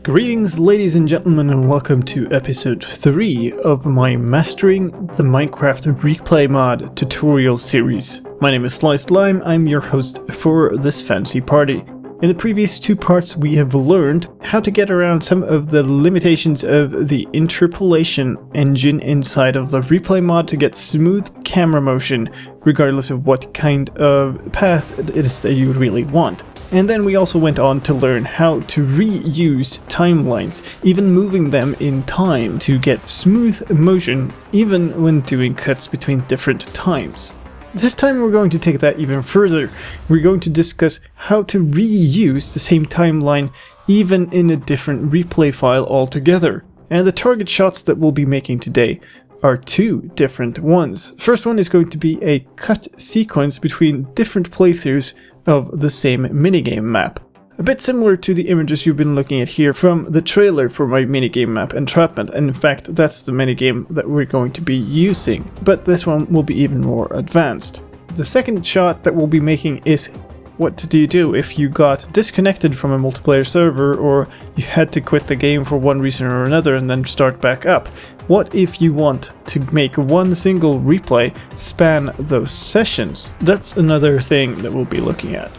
Greetings ladies and gentlemen, and welcome to episode 3 of my Mastering the Minecraft ReplayMod tutorial series. My name is Sliced Lime, I'm your host for this fancy party. In the previous 2 parts we have learned how to get around some of the limitations of the Interpolation engine inside of the ReplayMod to get smooth camera motion regardless of what kind of path it is that you really want. And then we also went on to learn how to reuse timelines, even moving them in time to get smooth motion even when doing cuts between different times. This time we're going to take that even further. We're going to discuss how to reuse the same timeline even in a different replay file altogether. And the target shots that we'll be making today are 2 different ones. First one is going to be a cut sequence between different playthroughs of the same minigame map. A bit similar to the images you've been looking at here from the trailer for my minigame map Entrapment, and in fact that's the minigame that we're going to be using, but this one will be even more advanced. The second shot that we'll be making is what do you do if you got disconnected from a multiplayer server or you had to quit the game for one reason or another and then start back up. What if you want to make one single replay span those sessions? That's another thing that we'll be looking at.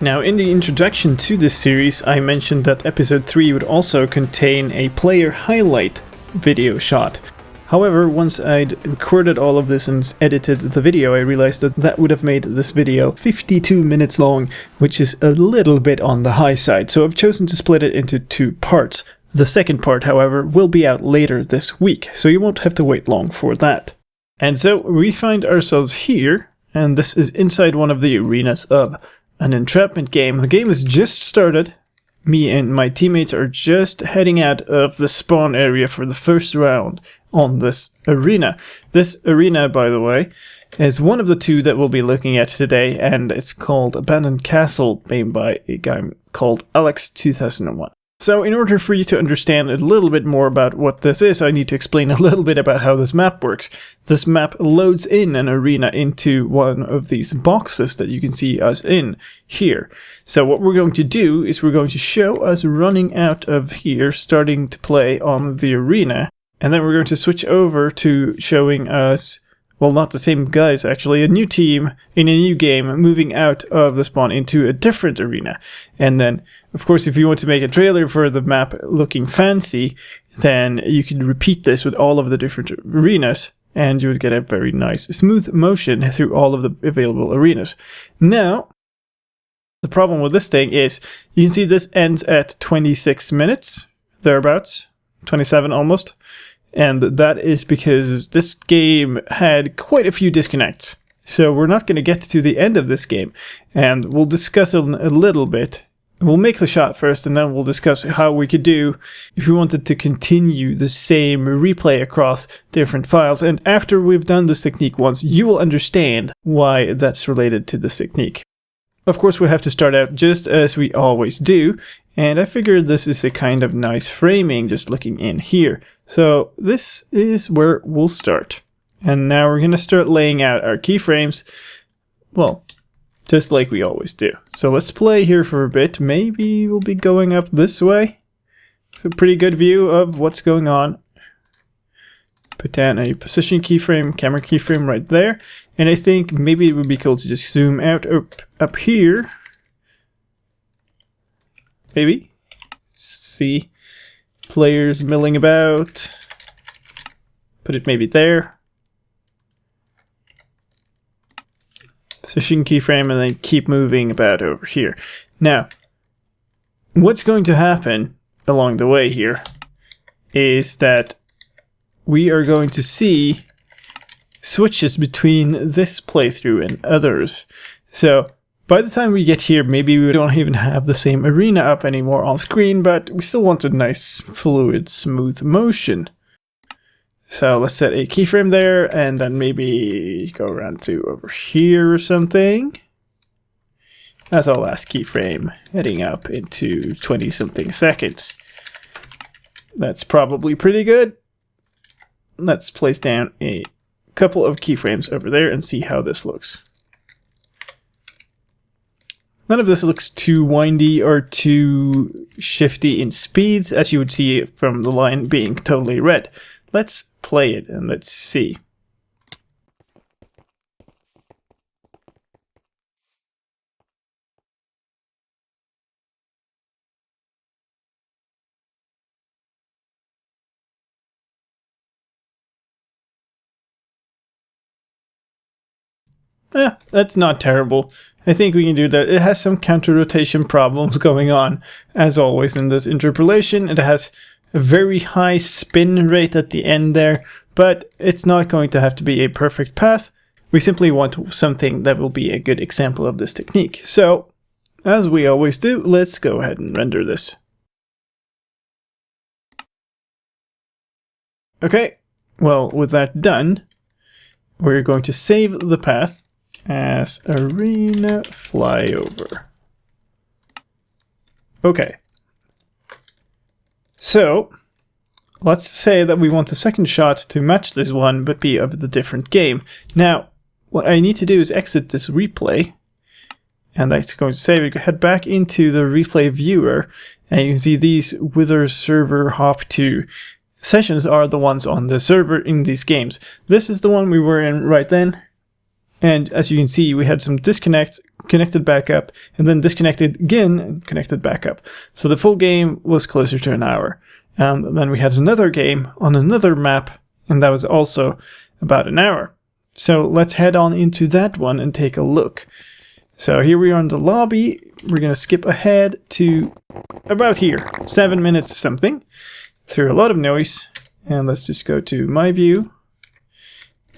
Now, in the introduction to this series, I mentioned that episode 3 would also contain a player highlight video shot. However, once I'd recorded all of this and edited the video, I realized that that would have made this video 52 minutes long, which is a little bit on the high side, so I've chosen to split it into 2 parts. The second part, however, will be out later this week, so you won't have to wait long for that. And so we find ourselves here, and this is inside one of the arenas of an entrapment game. The game has just started. Me and my teammates are just heading out of the spawn area for the first round on this arena. This arena, by the way, is one of the 2 that we'll be looking at today, and it's called Abandoned Castle, made by a guy called Alex2001. So in order for you to understand a little bit more about what this is, I need to explain a little bit about how this map works. This map loads in an arena into one of these boxes that you can see us in here. So what we're going to do is we're going to show us running out of here, starting to play on the arena, and then we're going to switch over to showing us, well, not the same guys actually, a new team in a new game moving out of the spawn into a different arena. And then, of course, if you want to make a trailer for the map looking fancy, then you can repeat this with all of the different arenas, and you would get a very nice smooth motion through all of the available arenas. Now, the problem with this thing is, you can see this ends at 26 minutes, thereabouts, 27 almost. And that is because this game had quite a few disconnects. So we're not going to get to the end of this game, and we'll discuss it a little bit. We'll make the shot first, and then we'll discuss how we could do if we wanted to continue the same replay across different files. And after we've done this technique once, you will understand why that's related to this technique. Of course, we have to start out just as we always do, and I figured this is a kind of nice framing just looking in here. So this is where we'll start. And now we're going to start laying out our keyframes, well, just like we always do. So let's play here for a bit. Maybe we'll be going up this way. It's a pretty good view of what's going on. Put down a position keyframe, camera keyframe right there. And I think maybe it would be cool to just zoom out up here. Maybe. See players milling about. Put it maybe there. Position keyframe, and then keep moving about over here. Now, what's going to happen along the way here is that we are going to see switches between this playthrough and others. So by the time we get here, maybe we don't even have the same arena up anymore on screen, but we still want a nice, fluid, smooth motion. So let's set a keyframe there, and then maybe go around to over here or something. That's our last keyframe, heading up into 20-something seconds. That's probably pretty good. Let's place down a couple of keyframes over there and see how this looks. None of this looks too windy or too shifty in speeds, as you would see from the line being totally red. Let's play it and let's see. That's not terrible. I think we can do that. It has some counter rotation problems going on, as always in this interpolation. It has a very high spin rate at the end there, but it's not going to have to be a perfect path. We simply want something that will be a good example of this technique. So, as we always do, let's go ahead and render this. Okay, well, with that done, we're going to save the path as arena flyover. Okay. So, let's say that we want the second shot to match this one, but be of the different game. Now, what I need to do is exit this replay, and that's going to save it. Head back into the replay viewer, and you can see these Wither server hop to sessions are the ones on the server in these games. This is the one we were in right then. And as you can see, we had some disconnects, connected back up, and then disconnected again, and connected back up. So the full game was closer to an hour. And then we had another game on another map, and that was also about an hour. So let's head on into that one and take a look. So here we are in the lobby. We're going to skip ahead to about here, 7 minutes something, through a lot of noise. And let's just go to my view.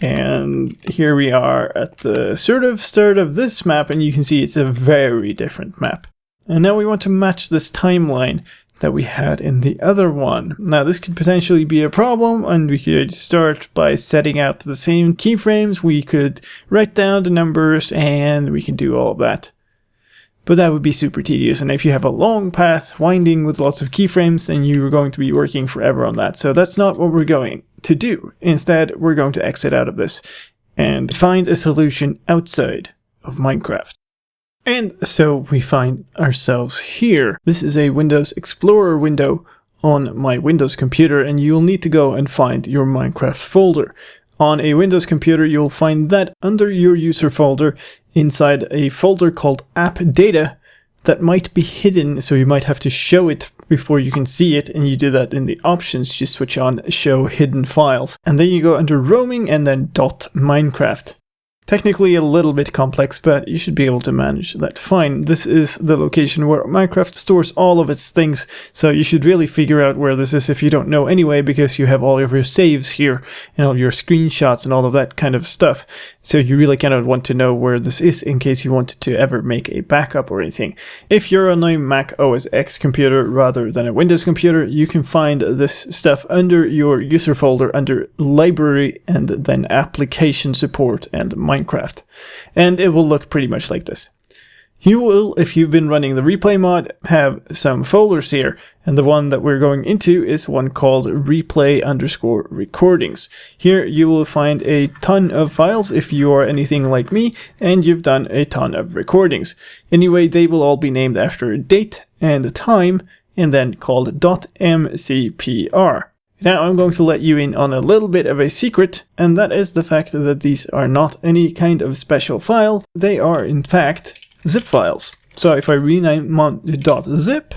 And here we are at the sort of start of this map, and you can see it's a very different map. And now we want to match this timeline that we had in the other one. Now this could potentially be a problem, and we could start by setting out the same keyframes. We could write down the numbers, and we can do all of that. But that would be super tedious, and if you have a long path winding with lots of keyframes, then you're going to be working forever on that. So that's not what we're going to do. Instead, we're going to exit out of this and find a solution outside of Minecraft. And so we find ourselves here. This is a Windows Explorer window on my Windows computer, and you'll need to go and find your Minecraft folder. On a Windows computer, you'll find that under your user folder inside a folder called App Data that might be hidden, so you might have to show it before you can see it, and you do that in the options. You switch on Show Hidden Files, and then you go under Roaming and then .minecraft. Technically a little bit complex, but you should be able to manage that fine. This is the location where Minecraft stores all of its things, so you should really figure out where this is if you don't know anyway, because you have all of your saves here and all your screenshots and all of that kind of stuff. So you really kind of want to know where this is in case you wanted to ever make a backup or anything. If you're on a Mac OS X computer rather than a Windows computer, you can find this stuff under your user folder under Library and then Application Support and Minecraft. And it will look pretty much like this. You will, if you've been running the replay mod, have some folders here, and the one that we're going into is one called replay_recordings. Here you will find a ton of files if you are anything like me and you've done a ton of recordings. Anyway, they will all be named after a date and a time and then called .mcpr. Now I'm going to let you in on a little bit of a secret, and that is the fact that these are not any kind of special file. They are in fact zip files. So if I rename .zip,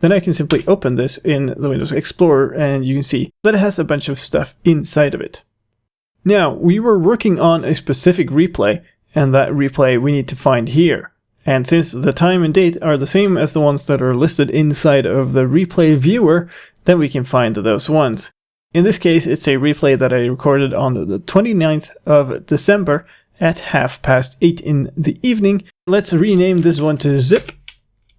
then I can simply open this in the Windows Explorer, and you can see that it has a bunch of stuff inside of it. Now, we were working on a specific replay, and that replay we need to find here. And since the time and date are the same as the ones that are listed inside of the replay viewer, then we can find those ones. In this case, it's a replay that I recorded on the 29th of December at 8:30 in the evening. Let's rename this one to zip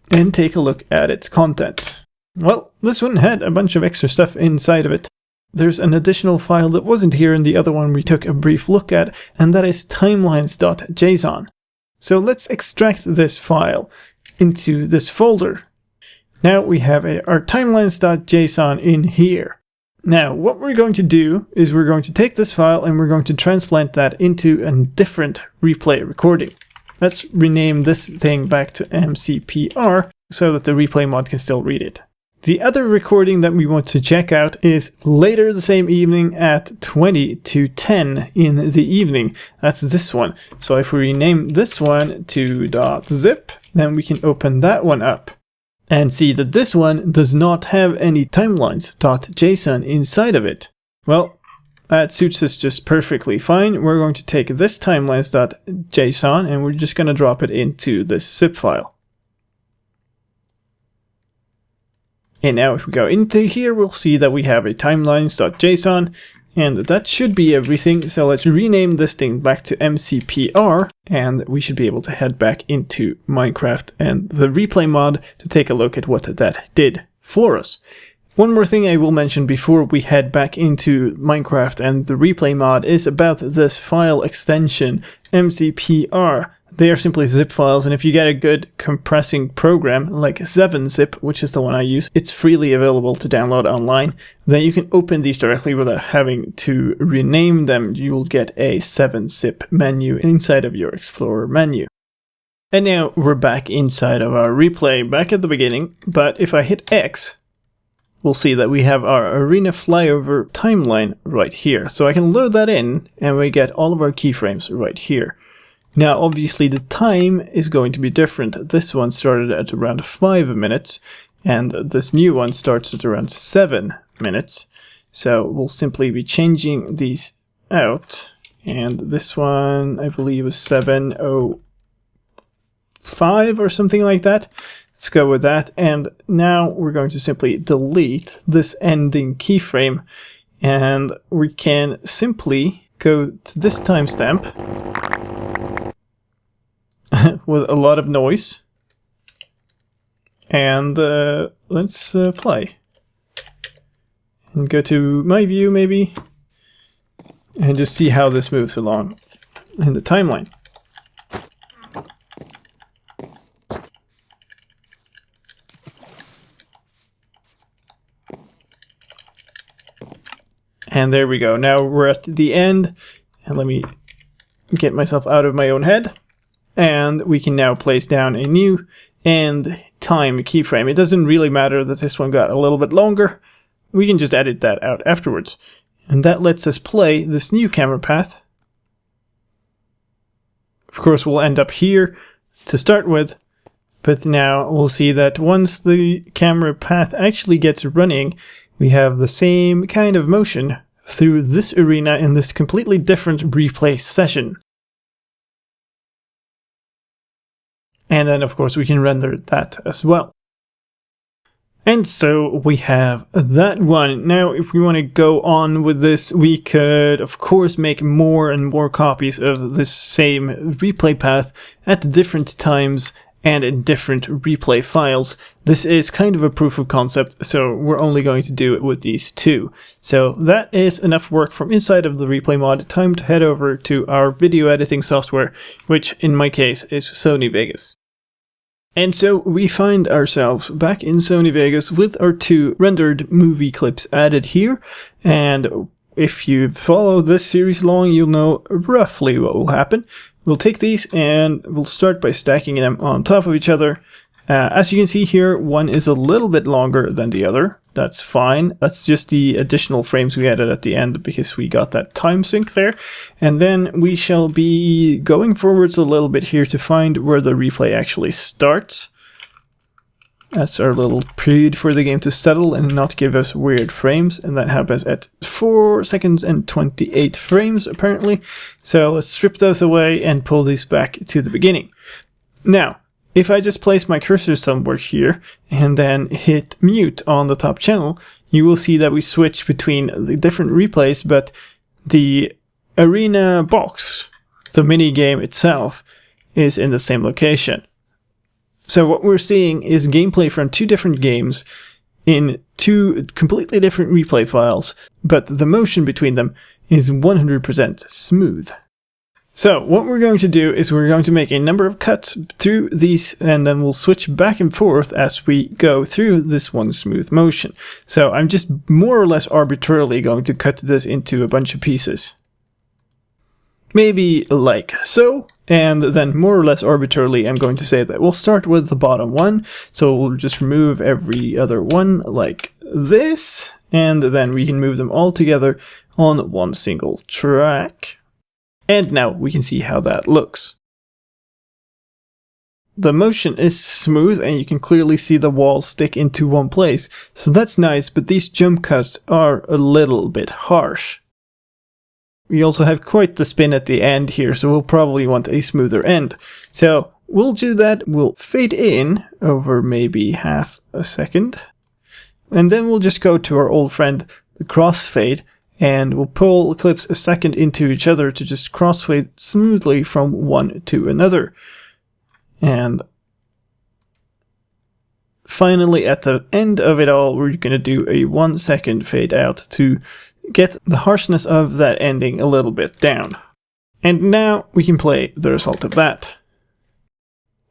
and take a look at its content. Well, this one had a bunch of extra stuff inside of it. There's an additional file that wasn't here in the other one we took a brief look at, and that is timelines.json. So let's extract this file into this folder. Now we have our timelines.json in here. Now what we're going to do is we're going to take this file and we're going to transplant that into a different replay recording. let's rename this thing back to MCPR so that the replay mod can still read it. The other recording that we want to check out is later the same evening at 20 to 10 in the evening. That's this one. So if we rename this one to .zip, then we can open that one up and see that this one does not have any timelines.json inside of it. Well, that suits us just perfectly fine. We're going to take this timelines.json and we're just going to drop it into this zip file. And now if we go into here, we'll see that we have a timelines.json, and that should be everything. So let's rename this thing back to MCPR, and we should be able to head back into Minecraft and the replay mod to take a look at what that did for us. One more thing I will mention before we head back into Minecraft and the replay mod is about this file extension, MCPR. They are simply zip files, and if you get a good compressing program like 7-zip, which is the one I use, it's freely available to download online, then you can open these directly without having to rename them. You'll get a 7-zip menu inside of your Explorer menu. And now we're back inside of our replay, back at the beginning, but if I hit X, we'll see that we have our arena flyover timeline right here. So I can load that in, and we get all of our keyframes right here. Now, obviously, the time is going to be different. This one started at around 5 minutes, and this new one starts at around 7 minutes. So we'll simply be changing these out, and this one, I believe, was 7:05 or something like that. Let's go with that, and now we're going to simply delete this ending keyframe, and we can simply go to this timestamp with a lot of noise, and let's play and go to my view maybe and just see how this moves along in the timeline. And there we go. Now we're at the end, and let me get myself out of my own head. And we can now place down a new end time keyframe. It doesn't really matter that this one got a little bit longer. We can just edit that out afterwards. And that lets us play this new camera path. Of course, we'll end up here to start with, but now we'll see that once the camera path actually gets running, we have the same kind of motion through this arena in this completely different replay session. And then, of course, we can render that as well. And so we have that one. Now, if we want to go on with this, we could, of course, make more and more copies of this same replay path at different times and in different replay files. This is kind of a proof of concept, so we're only going to do it with these two. So that is enough work from inside of the replay mod. Time to head over to our video editing software, which in my case is Sony Vegas. And so we find ourselves back in Sony Vegas with our two rendered movie clips added here. And if you follow this series long, you'll know roughly what will happen. We'll take these and we'll start by stacking them on top of each other. As you can see here, one is a little bit longer than the other. That's fine. That's just the additional frames we added at the end because we got that time sync there. And then we shall be going forwards a little bit here to find where the replay actually starts. That's our little period for the game to settle and not give us weird frames. And that happens at 4 seconds and 28 frames apparently. So let's strip those away and pull these back to the beginning. Now, if I just place my cursor somewhere here and then hit mute on the top channel, you will see that we switch between the different replays, but the arena box, the mini game itself, is in the same location. So what we're seeing is gameplay from two different games in two completely different replay files, but the motion between them is 100% smooth. So what we're going to do is we're going to make a number of cuts through these, and then we'll switch back and forth as we go through this one smooth motion. So I'm just more or less arbitrarily going to cut this into a bunch of pieces. Maybe like so, And then more or less arbitrarily, I'm going to say that we'll start with the bottom one. So we'll just remove every other one like this. And then we can move them all together on one single track. And now we can see how that looks. The motion is smooth and you can clearly see the walls stick into one place. So that's nice, but these jump cuts are a little bit harsh. We also have quite the spin at the end here, so we'll probably want a smoother end. So we'll do that, we'll fade in over maybe half a second. And then we'll just go to our old friend, the crossfade, and we'll pull clips a second into each other to just crossfade smoothly from one to another. And finally at the end of it all, we're going to do a 1 second fade out to get the harshness of that ending a little bit down. And now we can play the result of that.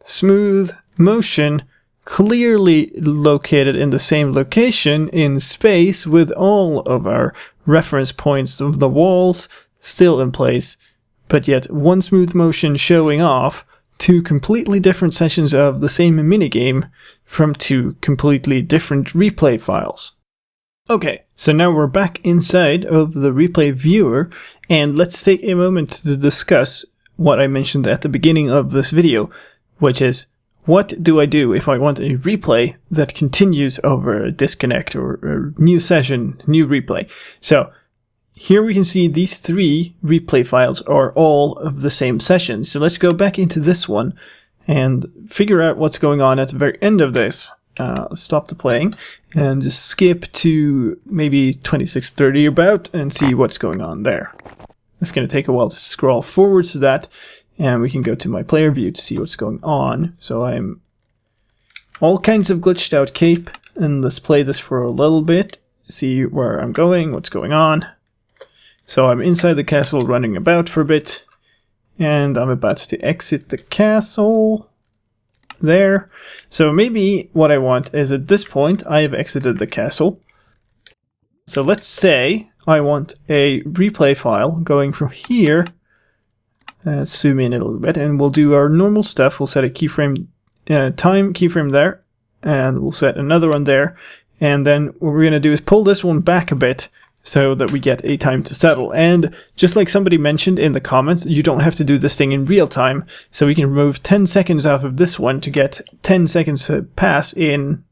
Smooth motion, clearly located in the same location in space with all of our reference points of the walls still in place, but yet one smooth motion showing off two completely different sessions of the same minigame from two completely different replay files. Okay, so now we're back inside of the replay viewer, and let's take a moment to discuss what I mentioned at the beginning of this video, which is, what do I do if I want a replay that continues over a disconnect or a new session, new replay? So here we can see these three replay files are all of the same session. So let's go back into this one and figure out what's going on at the very end of this. Stop the playing and just skip to maybe 2630 about and see what's going on there. It's going to take a while to scroll forward to that, and we can go to my player view to see what's going on. So I'm all kinds of glitched out cape, and let's play this for a little bit, see where I'm going, what's going on. So I'm inside the castle running about for a bit, and I'm about to exit the castle. There. So maybe what I want is, at this point I have exited the castle. So let's say I want a replay file going from here. Let's zoom in a little bit and we'll do our normal stuff. We'll set a keyframe, time keyframe there, and we'll set another one there. And then what we're going to do is pull this one back a bit so that we get a time to settle. And just like somebody mentioned in the comments, you don't have to do this thing in real time, so we can remove 10 seconds out of this one to get 10 seconds to pass in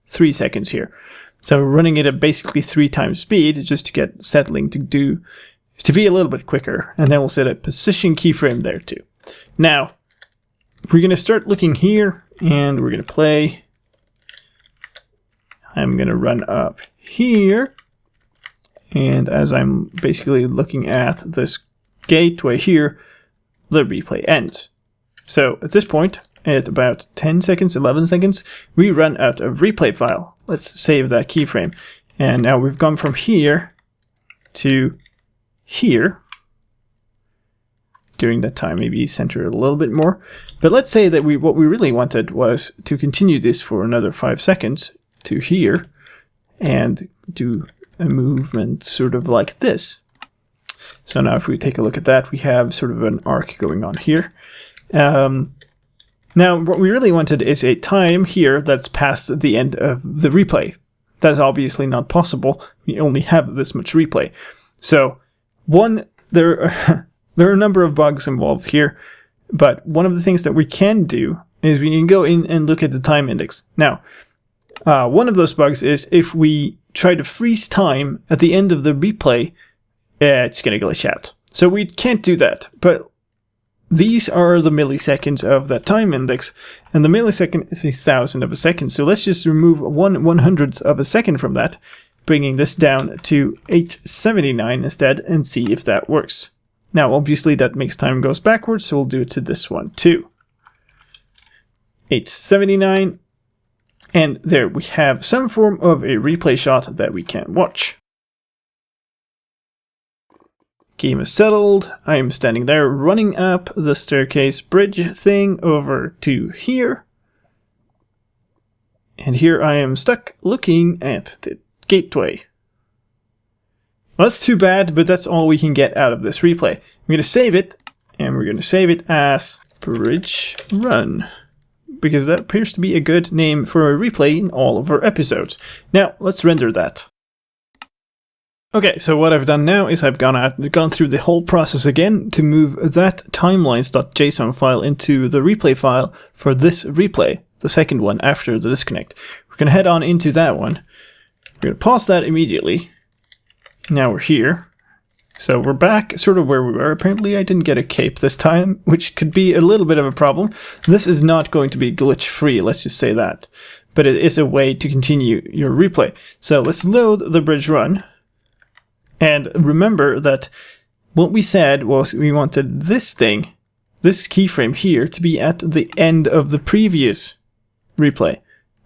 3 seconds here. So we're running it at basically 3 times speed just to get settling to be a little bit quicker. And then we'll set a position keyframe there too. Now, we're going to start looking here and we're going to play. I'm going to run up here. And as I'm basically looking at this gateway here, the replay ends. So at this point, at about 10 seconds, 11 seconds, we run out of replay file. Let's save that keyframe. And now we've gone from here to here. During that time, maybe center it a little bit more. But let's say that what we really wanted was to continue this for another 5 seconds to here and do a movement sort of like this. So now if we take a look at that, we have sort of an arc going on here. Now what we really wanted is a time here that's past the end of the replay. That's obviously not possible. We only have this much replay. So there are a number of bugs involved here, but one of the things that we can do is we can go in and look at the time index. Now, one of those bugs is if we try to freeze time at the end of the replay, it's going to glitch out. So we can't do that. But these are the milliseconds of that time index, and the millisecond is 1,000 of a second. So let's just remove 1/100th of a second from that, bringing this down to 879 instead, and see if that works. Now, obviously, that makes time goes backwards, so we'll do it to this one too. 879. And there we have some form of a replay shot that we can watch. Game is settled. I am standing there running up the staircase bridge thing over to here. And here I am stuck looking at the gateway. Well, that's too bad, but that's all we can get out of this replay. I'm going to save it, and we're going to save it as bridge run, because that appears to be a good name for a replay in all of our episodes. Now, let's render that. Okay, so what I've done now is I've gone through the whole process again to move that timelines.json file into the replay file for this replay, the second one after the disconnect. We're going to head on into that one. We're going to pause that immediately. Now we're here. So we're back sort of where we were. Apparently I didn't get a cape this time, which could be a little bit of a problem. This is not going to be glitch free, let's just say that. But it is a way to continue your replay. So let's load the bridge run. And remember that what we said was we wanted this thing, this keyframe here, to be at the end of the previous replay.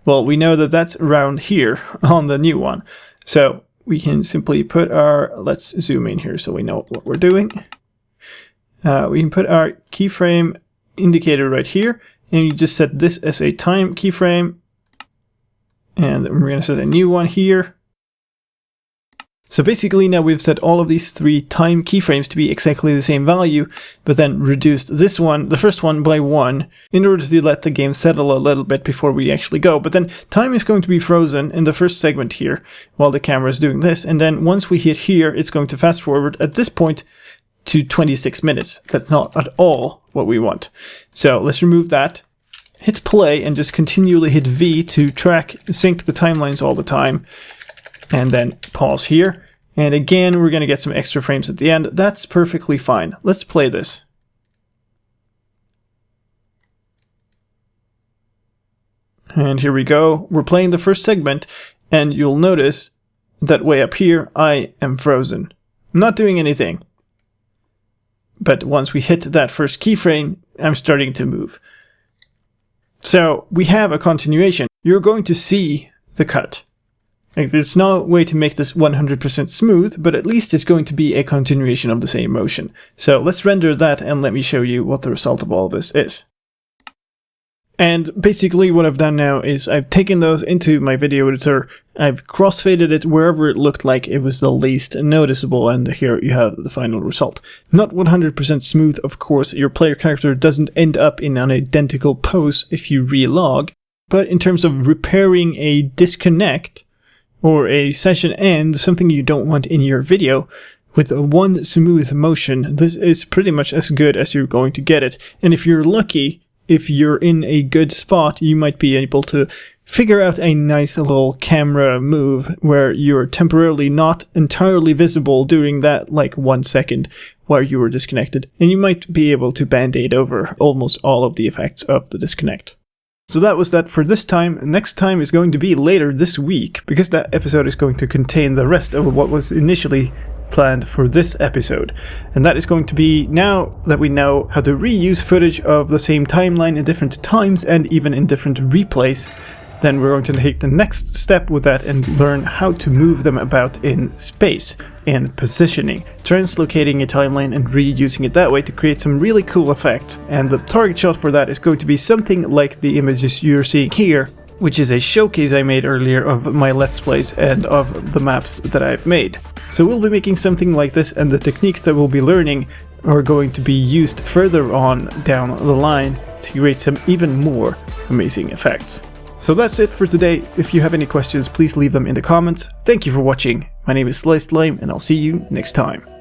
Well, we know that that's around here on the new one. So we can simply put our, let's zoom in here so we know what we're doing. We can put our keyframe indicator right here, and you just set this as a time keyframe. And we're going to set a new one here. So basically now we've set all of these 3 time keyframes to be exactly the same value, but then reduced this one, the first one, by 1 in order to let the game settle a little bit before we actually go. But then time is going to be frozen in the first segment here while the camera is doing this, and then once we hit here, it's going to fast forward at this point to 26 minutes. That's not at all what we want. So let's remove that, hit play, and just continually hit V to sync the timelines all the time. And then pause here. And again, we're going to get some extra frames at the end. That's perfectly fine. Let's play this. And here we go. We're playing the first segment, and you'll notice that way up here, I am frozen. I'm not doing anything. But once we hit that first keyframe, I'm starting to move. So we have a continuation. You're going to see the cut. Like, there's no way to make this 100% smooth, but at least it's going to be a continuation of the same motion. So let's render that and let me show you what the result of all this is. And basically what I've done now is I've taken those into my video editor, I've crossfaded it wherever it looked like it was the least noticeable, and here you have the final result. Not 100% smooth, of course. Your player character doesn't end up in an identical pose if you relog, but in terms of repairing a disconnect, or a session end, something you don't want in your video, with a one smooth motion, this is pretty much as good as you're going to get it. And if you're lucky, if you're in a good spot, you might be able to figure out a nice little camera move where you're temporarily not entirely visible during that 1 second while you were disconnected. And you might be able to band-aid over almost all of the effects of the disconnect. So that was that for this time. Next time is going to be later this week, because that episode is going to contain the rest of what was initially planned for this episode. And that is going to be, now that we know how to reuse footage of the same timeline in different times and even in different replays, then we're going to take the next step with that and learn how to move them about in space, in positioning, translocating a timeline and reusing it that way to create some really cool effects. And the target shot for that is going to be something like the images you're seeing here, which is a showcase I made earlier of my Let's Plays and of the maps that I've made. So we'll be making something like this, and the techniques that we'll be learning are going to be used further on down the line to create some even more amazing effects. So that's it for today. If you have any questions, please leave them in the comments. Thank you for watching. My name is Sliced Lime, and I'll see you next time.